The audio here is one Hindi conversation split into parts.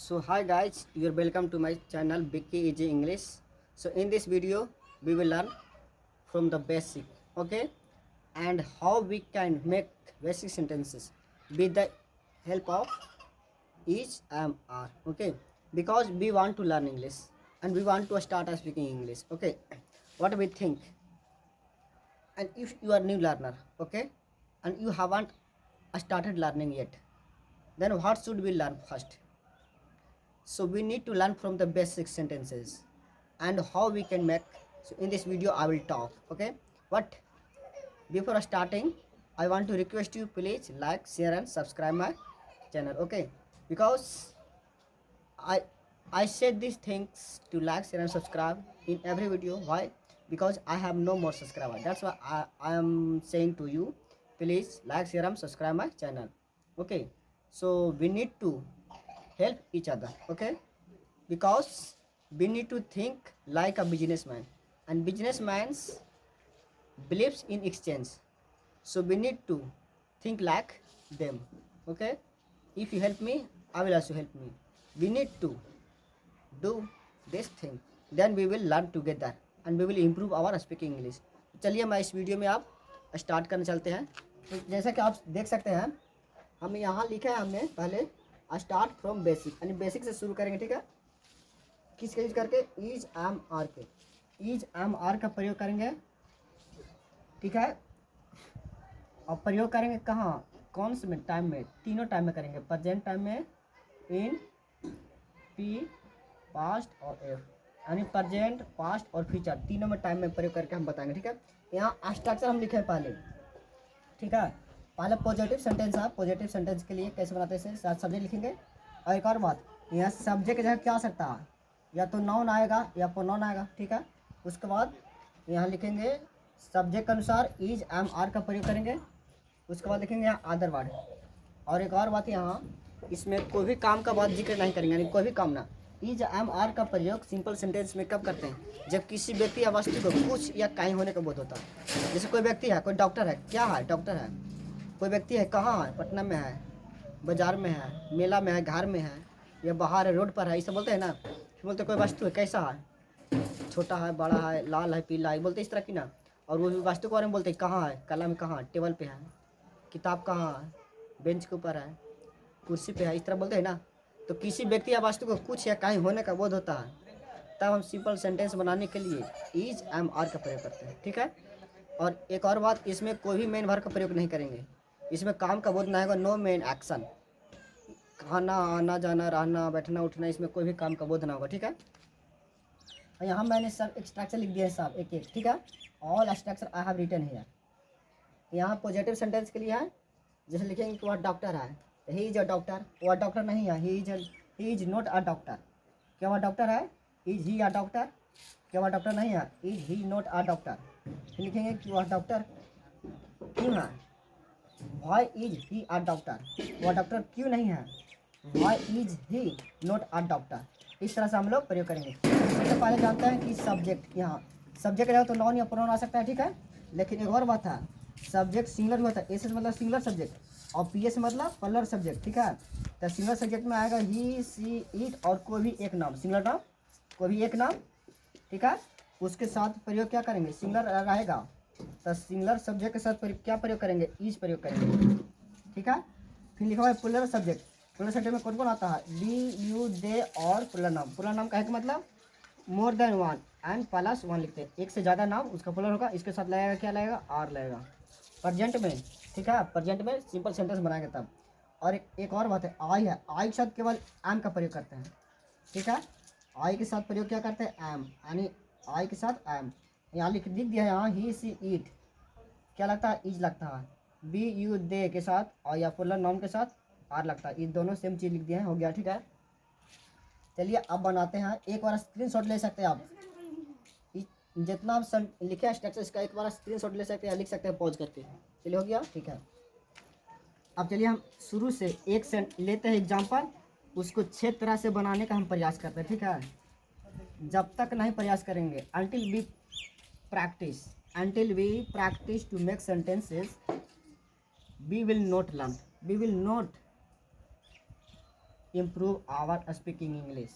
So hi guys, you're welcome to my channel Vicky Easy English. So in this video we will learn from the basic, okay, and how we can make basic sentences with the help of each are, okay, because we want to learn English and we want to start speaking English, okay. What we think, and if you are new learner, okay, and you haven't started learning yet, then what should we learn first? So we need to learn from the basic sentences and how we can make. So in this video I will talk, okay. But before starting, I want to request you, please like, share and subscribe my channel, okay, because i I said these things to like, share and subscribe in every video. Why? Because I have no more subscriber. That's why I am saying to you, please like, share and subscribe my channel, okay. So we need to help each other, okay, because we need to think like a businessman, and businessman believes in exchange. So we need to think like them, okay. If you help me, I will also help me. We need to do this thing, then we will learn together and we will improve our speaking English. चलिए मैं इस वीडियो में आप स्टार्ट करने चलते हैं। तो जैसा कि आप देख सकते हैं, हम यहाँ लिखा है हमने पहले स्टार्ट फ्रॉम बेसिक, यानी बेसिक से शुरू करेंगे, ठीक है। किसके यूज करके? इज एम आर के, इज एम आर का प्रयोग करेंगे, ठीक है। और प्रयोग करेंगे कहाँ, कौन से में टाइम में? तीनों टाइम में करेंगे, प्रेजेंट टाइम में, इन, पी, पास्ट और एफ, यानी प्रेजेंट, पास्ट और फ्यूचर तीनों में टाइम में प्रयोग करके हम बताएंगे, ठीक है। यहाँ स्ट्रक्चर हम लिखे हैं पहले, ठीक है। पहले पॉजिटिव सेंटेंस है, पॉजिटिव सेंटेंस के लिए कैसे बनाते हैं? सब्जेक्ट लिखेंगे। और एक और बात, यहाँ सब्जेक्ट की जगह क्या आ सकता है? या तो नाउन आएगा या प्रोनाउन आएगा, ठीक है। उसके बाद यहाँ लिखेंगे सब्जेक्ट के अनुसार इज एम आर का प्रयोग करेंगे। उसके बाद लिखेंगे यहाँ अदर वर्ड। और एक और बात, यहाँ इसमें कोई भी काम का बात जिक्र नहीं करेंगे, यानी कोई भी काम ना। इज एम आर का प्रयोग सिंपल सेंटेंस में कब करते हैं? जब किसी व्यक्ति या वस्तु को कुछ या कहीं होने का बोध होता है। जैसे कोई व्यक्ति है, कोई डॉक्टर है, क्या है? डॉक्टर है। कोई व्यक्ति है, कहाँ है? पटना में है, बाजार में है, मेला में है, घर में है, या बाहर है, रोड पर है, इसे बोलते हैं ना। फिर बोलते कोई वस्तु है, कैसा है? छोटा है, बड़ा है, लाल है, पीला है, बोलते इस तरह की ना। और वो वस्तु के बारे में बोलते हैं, कहाँ है? कलम कहाँ? टेबल पे है। किताब कहाँ है? बेंच के ऊपर है, कुर्सी पे है, इस तरह बोलते हैं ना। तो किसी व्यक्ति या वस्तु को कुछ या कहीं होने का बोध होता है, तब हम सिंपल सेंटेंस बनाने के लिए इज एम आर का प्रयोग करते हैं, ठीक है। और एक और बात, इसमें कोई भी मेन वर्ब का प्रयोग नहीं करेंगे। इसमें काम का बोध ना होगा, नो मेन एक्शन। खाना, आना जाना, रहना, बैठना, उठना, इसमें कोई भी काम का बोध ना होगा, ठीक है। और यहाँ मैंने सब स्ट्रक्चर लिख दिया है साहब, एक एक, ठीक है। All structure I have written here. यहाँ पॉजिटिव सेंटेंस के लिए है, जैसे लिखेंगे कि वह डॉक्टर है, ही इज अ डॉक्टर। वह डॉक्टर नहीं है, he is not a doctor. क्या वह डॉक्टर है? Is he a doctor? क्या वह डॉक्टर नहीं है? Is he not a doctor. फिर लिखेंगे कि वह डॉक्टर क्यों है? Why is he a doctor? वह डॉक्टर क्यों नहीं है? Why is he not a doctor? इस तरह से हम लोग प्रयोग करेंगे। सबसे पहले जानते हैं कि सब्जेक्ट, यहाँ सब्जेक्ट रहेगा तो नॉन या प्रोनाउन आ सकता है, ठीक है। लेकिन एक और बात है, सब्जेक्ट सिंगुलर भी होता है। एस मतलब सिंगुलर सब्जेक्ट और पी एस मतलब प्लुरल सब्जेक्ट, ठीक है। तो सिंगुलर सब्जेक्ट में आएगा ही, सी, इट और कोई भी एक नाम, सिंगुलर नाम, कोई भी एक नाम, ठीक है। उसके साथ प्रयोग क्या करेंगे? सिंगुलर रहेगा तो सिंगुलर सब्जेक्ट के साथ क्या प्रयोग करेंगे? इज प्रयोग करेंगे, ठीक है। फिर लिखा हुआ है प्लुरल सब्जेक्ट। प्लुरल सब्जेक्ट में कौन कौन आता है? डी, यू, दे और प्लुरल नाम। प्लुरल नाम का है मतलब more than one and plus one लिखते हैं, एक से ज़्यादा नाम उसका प्लुरल होगा। इसके साथ लगेगा क्या? लगेगा आर लगेगा। प्रेजेंट में, ठीक है, प्रेजेंट में सिंपल सेंटेंस बनाएंगे तब। और एक और बात है, आई है, आई के साथ केवल एम का प्रयोग करते हैं, ठीक है। आई के साथ प्रयोग क्या करते हैं? एम, यानी आई के साथ एम। यहाँ लिख दिया है, यहाँ ही, सी, इट क्या लगता है? इज लगता है। बी, यू, दे के साथ और या प्लुरल नाउन के साथ आर लगता है। ये दोनों सेम चीज़ लिख दिए हैं, हो गया, ठीक है। चलिए अब बनाते हैं। एक बार स्क्रीनशॉट ले सकते हैं आप, जितना आप लिखे हैं स्ट्रक्चर इसका एक बार स्क्रीनशॉट ले सकते हैं, लिख सकते हैं पॉज करके। चलिए हो गया, ठीक है। अब चलिए हम शुरू से एक सेंट लेते हैं एग्जाम्पल, उसको 6 तरह से बनाने का हम प्रयास करते हैं, ठीक है। जब तक नहीं प्रयास करेंगे, until we practice to make sentences, we will not learn, we will not improve our speaking English.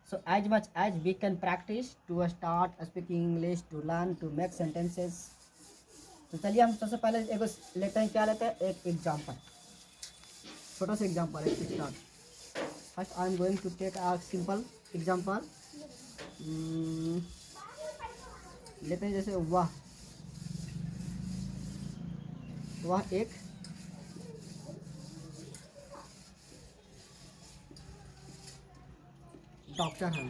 So as much as we can practice to start speaking English, to learn, to make sentences. तो चलिए हम सबसे पहले एक लेते हैं, क्या लेते हैं, एक एग्जाम्पल, छोटा सा एग्जाम्पल है start. First I am going to take a simple example. लेते हैं जैसे वह एक डॉक्टर है।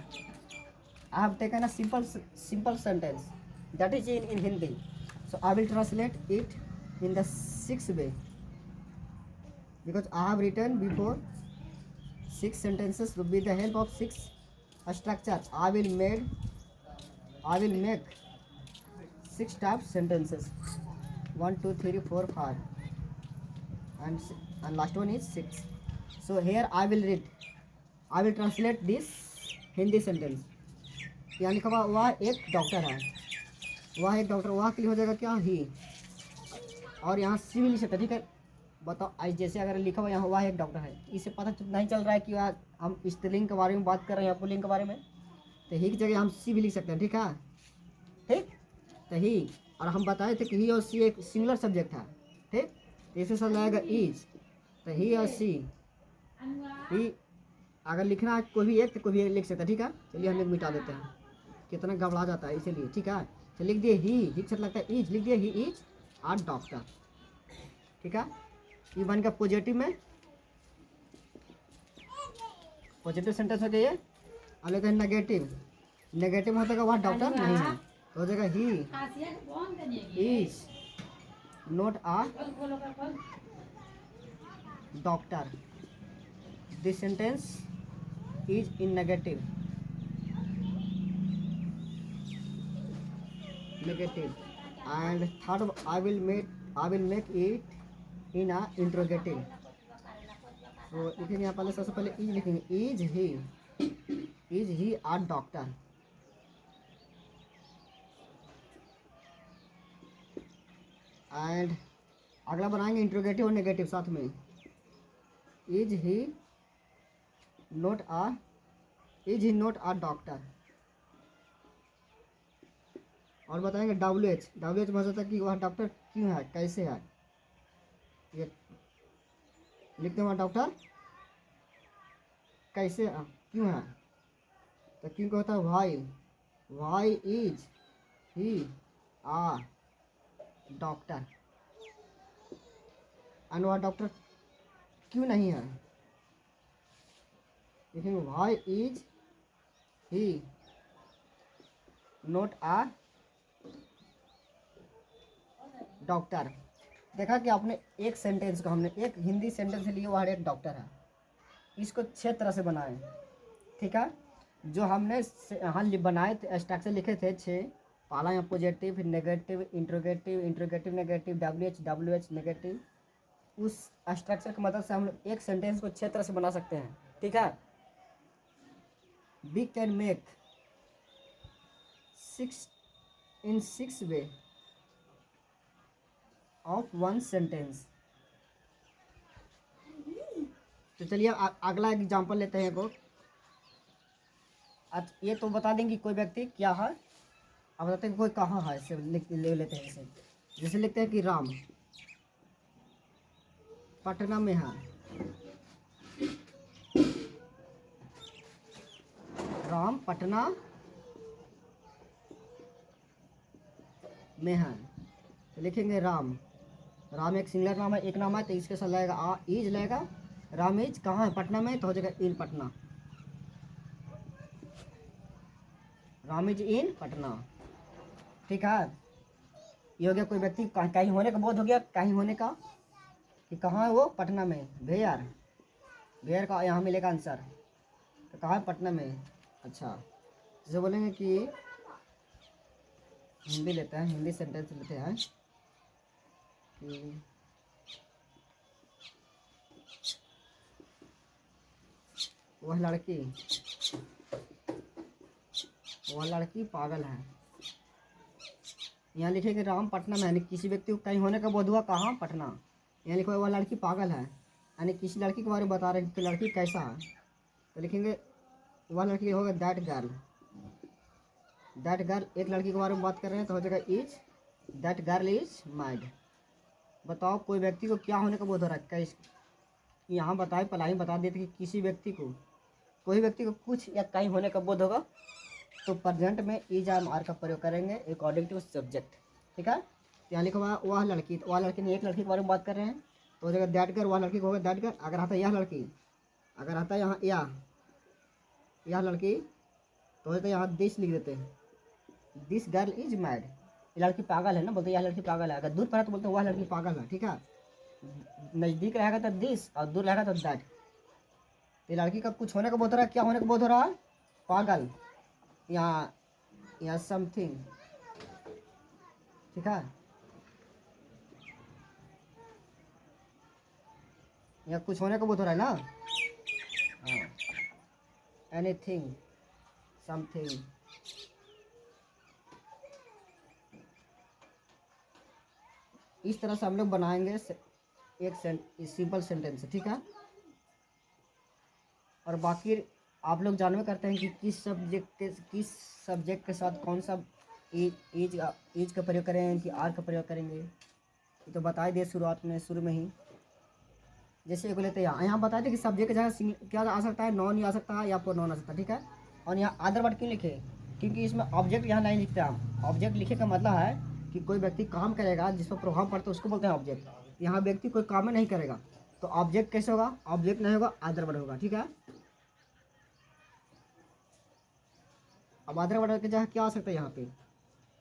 I have taken a simple sentence that is in Hindi. So I will translate it in the sixth way, because I have written before 6 sentences with the help of 6 structures. I will make 6 types sentences. 1, 2, 3, 4, 5, and last one is 6. So here I will translate this Hindi sentence. यहाँ लिखा हुआ वह एक डॉक्टर है, वह एक डॉक्टर, वह के लिए हो जाएगा क्या, ही, और यहाँ सी भी लिख सकते हैं, ठीक है। बताओ आज जैसे अगर लिखा हुआ यहाँ वह एक डॉक्टर है, इससे पता नहीं चल रहा है कि वह हम स्त्रीलिंग के बारे में बात कर रहे हैं या पुल्लिंग के बारे में, तो ही की जगह हम सी भी लिख सकते हैं, ठीक है, ठीक। तो ही, और हम बताए थे कि ही और सी एक सिंगुलर सब्जेक्ट है, ठीक। तो इसे सब लगेगा इज, तो ही और सी, ही अगर लिखना है कोई भी एक तो कोई भी एक लिख सकता है, ठीक है। चलिए हम एक मिटा देते हैं, कितना घबरा जाता है इसीलिए, ठीक है। तो लिख दिए ही से लगता है इज, लिख दिए ही इज आ डॉक्टर, ठीक है। ये बन गया पॉजिटिव में, पॉजिटिव सेंटेंस हो गया ये। और लेते हैं नेगेटिव, नेगेटिव में हो जाएगा वह डॉक्टर नहीं है, तो हो जाएगा he is not a doctor. This sentence is in negative, and third I will make it in a interrogative. तो लिखेंगे यहाँ पहले, सबसे पहले इज लिखेंगे, is he a doctor. And अगला बनाएंगे इंट्रोगेटिव और नेगेटिव साथ में, is he not a doctor. और बताएंगे डब्ल्यू एच मतलब कि वह डॉक्टर क्यों है, कैसे है, ये लिखते हैं, वह डॉक्टर कैसे क्यों है, तो क्यों का होता है why is he a doctor. And वह डॉक्टर क्यों नहीं है, लेकिन why is he not a doctor. देखा कि आपने एक सेंटेंस को, हमने एक हिंदी सेंटेंस लिए, वह एक डॉक्टर है, इसको 6 तरह से बनाए, ठीक है। जो हमने यहाँ बनाए थे, स्ट्रक्चर लिखे थे 6, पहला यहाँ पॉजिटिव, फिर negative, interrogative negative, W H negative. उस स्ट्रक्चर की मदद से हम लोग एक सेंटेंस को 6 तरह से बना सकते हैं, ठीक है। We can make 6 way of 1 sentence. तो चलिए अगला एग्जांपल लेते हैं को। ये तो बता देंगे कोई व्यक्ति क्या है, अब बताते हैं कोई कहाँ है, इसे ले लेते हैं इसे। जैसे लिखते हैं कि राम पटना में है, राम पटना में है, तो लिखेंगे राम एक सिंगलर नाम है, एक नाम है, तो इसके साथ लगेगा इज लगेगा, राम इज कहाँ है, पटना में, तो हो जाएगा इन पटना, राम इज इन पटना, ठीक है। ये हो गया कोई व्यक्ति कहीं होने का बोध हो गया, कहीं होने का कि कहाँ है वो, पटना में। वेयर का यहाँ मिलेगा आंसर, तो कहाँ है, पटना में। अच्छा, जैसे बोलेंगे कि हिंदी लेते हैं, हिंदी सेंटेंस लेते हैं कि वह लड़की पागल है। यहाँ लिखेंगे राम पटना में, यानी किसी व्यक्ति को कहीं होने का बोध हुआ, कहाँ, पटना। यहाँ लिखा वह लड़की पागल है, यानी किसी लड़की के बारे में बता रहे हैं कि लड़की कैसा है, तो लिखेंगे वह लड़की होगा दैट गर्ल। दैट गर्ल एक लड़की के बारे में बात कर रहे हैं तो हो जाएगा is, that girl is mad. बताओ कोई व्यक्ति को क्या होने का बोध हो रहा है, कैसे यहाँ बताए पलाई बता देते कि किसी व्यक्ति को, कोई व्यक्ति को कुछ या कहीं होने का बोध होगा तो प्रेजेंट में इज एम आर का प्रयोग करेंगे अकॉर्डिंग टू सब्जेक्ट। ठीक है, यहाँ लिखा हुआ वह लड़की, तो वह लड़की ने एक लड़की के बारे में बात कर रहे हैं तो हो जाएगा दैट गर्ल, वह लड़की को होगा दैट गर्ल। अगर आता है यह लड़की, अगर आता है यहाँ यह लड़की तो होता है यहाँ दिस लिख देते हैं, दिस गर्ल इज मैड। ये लड़की पागल है ना, बोलते हैं यह लड़की पागल है। अगर दूर पर है तो बोलते हैं वह लड़की पागल है। ठीक है, नज़दीक रहेगा तो दिस और दूर रहेगा तो दैट। ये लड़की का कुछ होने का बोध हो रहा है, क्या होने का बोध हो रहा है, पागल, या समथिंग। ठीक है, या कुछ होने का बोध हो रहा है ना, एनीथिंग, समथिंग। इस तरह से हम लोग बनाएंगे एक सिंपल सेंटेंस। ठीक है, और बाकी आप लोग जानवे करते हैं कि किस सब्जेक्ट के साथ कौन सा इज का प्रयोग करें कि आर का प्रयोग करेंगे, तो बता दिए शुरू में ही। जैसे एक लेते हैं यहाँ बता दें कि सब्जेक्ट की जगह क्या आ सकता है, नॉन आ सकता है या प्रोनाउन आ सकता है। ठीक है, और यहाँ अदर वर्ड क्यों लिखे, क्योंकि इसमें ऑब्जेक्ट यहाँ नहीं लिखते हम। ऑब्जेक्ट लिखे का मतलब है कि कोई व्यक्ति काम करेगा जिस पर प्रभाव पड़ता है उसको बोलते हैं ऑब्जेक्ट। यहाँ व्यक्ति कोई काम नहीं करेगा तो ऑब्जेक्ट कैसे होगा, ऑब्जेक्ट नहीं होगा, अदर वर्ड होगा। ठीक है, अब अदर वर्ड की जगह क्या आ सकता है,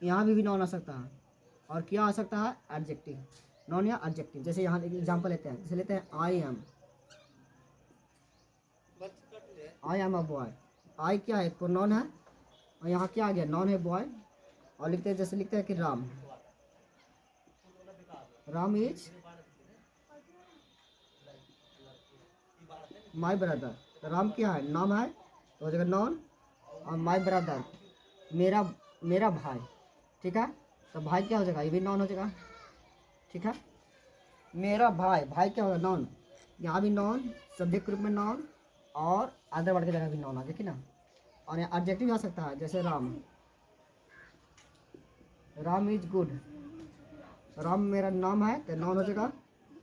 यहाँ भी नॉन आ सकता है, और क्या आ सकता है, एडजेक्टिव, नॉन या एडजेक्टिव। जैसे यहाँ एग्जांपल लेते हैं, जैसे लेते हैं आई एम अ बॉय। आई क्या है, प्रोनाउन है, और यहाँ क्या आ गया, नॉन है, बॉय। और लिखते हैं, जैसे लिखते हैं कि राम इज माई ब्रदर। तो राम क्या है, नाम है, तो हो जाएगा नॉन, और माई ब्रदर मेरा भाई। ठीक है, तो भाई क्या हो जाएगा, ये भी नॉन हो जाएगा। ठीक है, मेरा भाई क्या होगा, नॉन। यहाँ भी नॉन, सब्जेक्ट ग्रुप में नॉन, और अदर वर्ड की जगह भी नॉन आ गया। ठीक ना, और यहाँ एडजेक्टिव आ सकता है, जैसे राम इज गुड। राम मेरा नाम है तो नॉन हो जाएगा।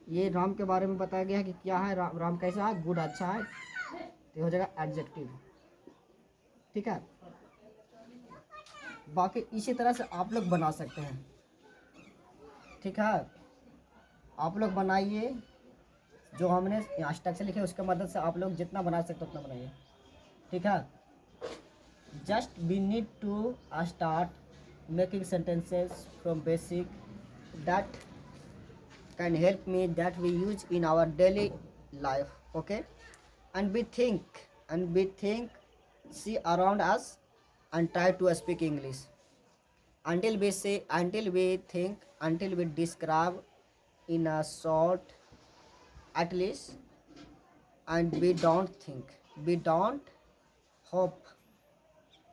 ये राम के बारे में बताया गया है कि क्या है, राम कैसा है, गुड अच्छा है, तो हो जाएगा एडजेक्टिव। ठीक है, बाकी इसी तरह से आप लोग बना सकते हैं। ठीक है, आप लोग बनाइए, जो हमने यहाँ स्ट्रक्चर लिखे उसके मदद से आप लोग जितना बना सकते हो उतना बनाइए। ठीक है, just we need to start making sentences from basic that can help me, that we use in our daily life. Okay, and we think see around us and try to speak English until we think, until we describe in a short at least, and we don't hope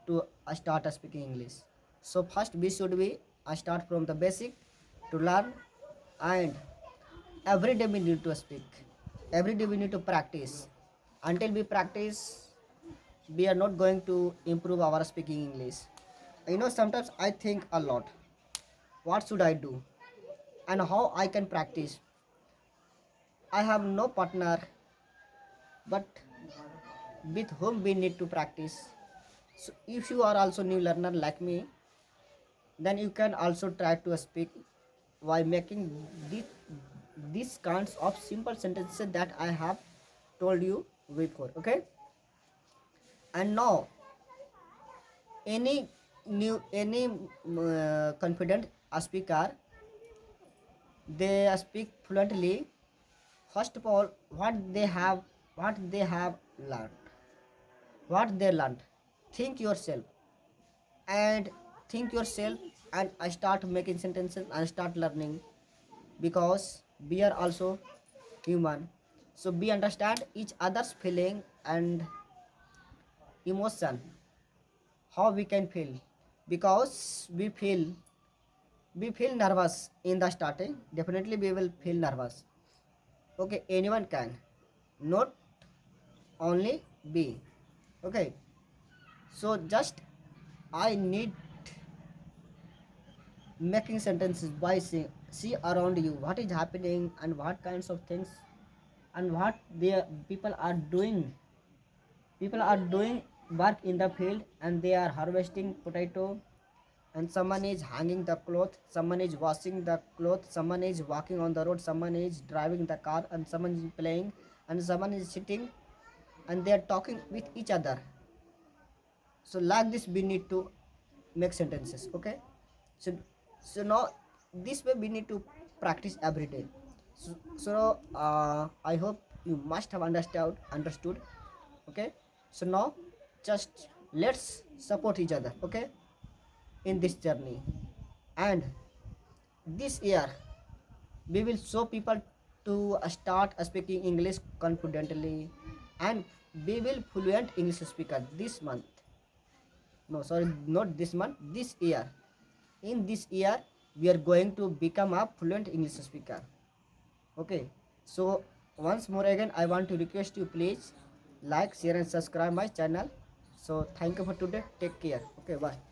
to start speaking English. So first we should start from the basic to learn, and every day we need to speak. Every day we need to practice. Until we practice, we are not going to improve our speaking English. Sometimes I think a lot. What should I do? And how I can practice? I have no partner, but with whom we need to practice. So if you are also new learner like me, then you can also try to speak by making these kinds of simple sentences that I have told you before. Okay, and now any confident speaker, they speak fluently. First of all, what they have learned, what they learned. Think yourself and think yourself and start making sentences and start learning, because we are also human. So we understand each other's feeling and emotion, how we can feel, because we feel nervous in the starting. Definitely we will feel nervous. Okay, anyone can, not only we. Okay, so just I need making sentences by saying, see around you what is happening and what kinds of things and what the people are doing work in the field, and they are harvesting potato, and someone is hanging the cloth, someone is washing the cloth, someone is walking on the road, someone is driving the car, and someone is playing, and someone is sitting, and they are talking with each other. So like this we need to make sentences. Okay, so now this way we need to practice every day. So I hope you must have understood. Okay, so now just let's support each other, okay, in this journey. And this year we will show people to start speaking English confidently, and we will fluent English speaker this month. No, sorry, not this month, this year. In this year we are going to become a fluent English speaker. Okay, so once more again I want to request you, please like, share and subscribe my channel. So thank you for today, take care. Okay, bye.